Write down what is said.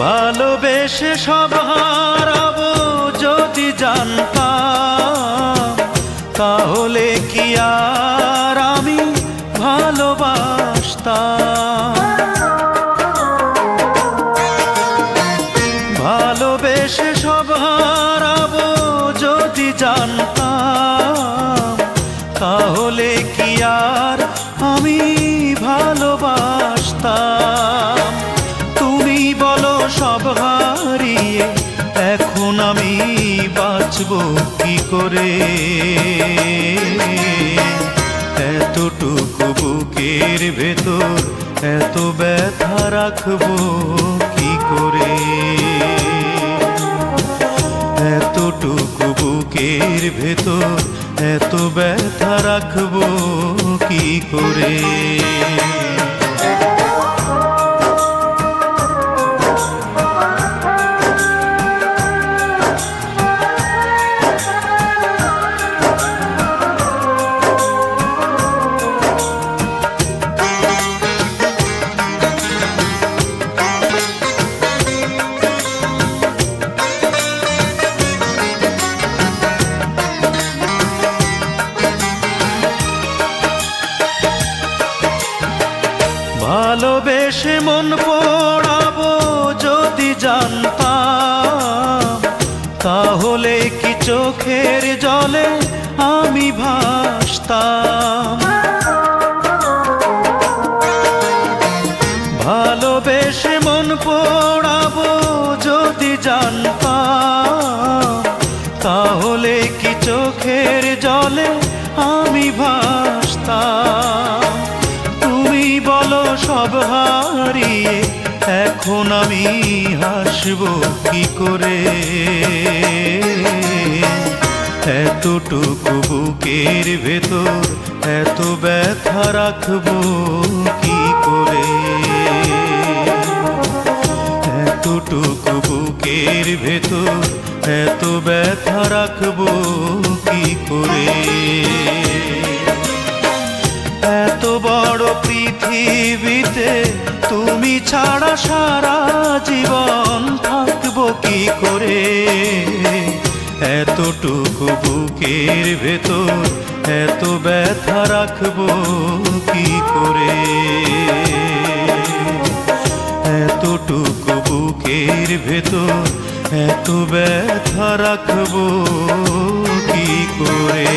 ভালোবেসে সব হারাবো যদি জানতাম, তাহলে কি আর আমি ভালোবাসতাম। ভালোবেসে সব হারাবো যদি জানতাম, তাহলে কি আর আমি ভালোবাসতাম। তুমি বলো সব হারিয়ে এখন আমি বাঁচবো কি করে, এতটুকু বুকের ভেতর এত ব্যথা রাখবো কি করে, এতটুকু বুকের ভেতর এত ব্যথা রাখবো কি করে। ভালোবেসে মন পোড়াবো যদি জানতাম, তাহলে কি চোখের জলে আমি ভাসতাম। ভালোবেসে মন পোড়াবো যদি জানতাম, তাহলে কি চোখের জলে আমি ভাসতাম। তুমি বলো সব হারিয়ে এখন আমি হাসবো কি করে, এতটুকু বুকের ভেতর এত ব্যথা রাখবো কি করে, এতটুকু বুকের ভেতর এত ব্যথা রাখবো কি করে। এত বড় পৃথিবীতে তুমি ছাড়া সারা জীবন থাকবো কি করে, এতটুকু বুকের ভেতর এত ব্যথা রাখবো কি করে, এতটুকু বুকের ভেতর এত ব্যথা রাখবো কি করে।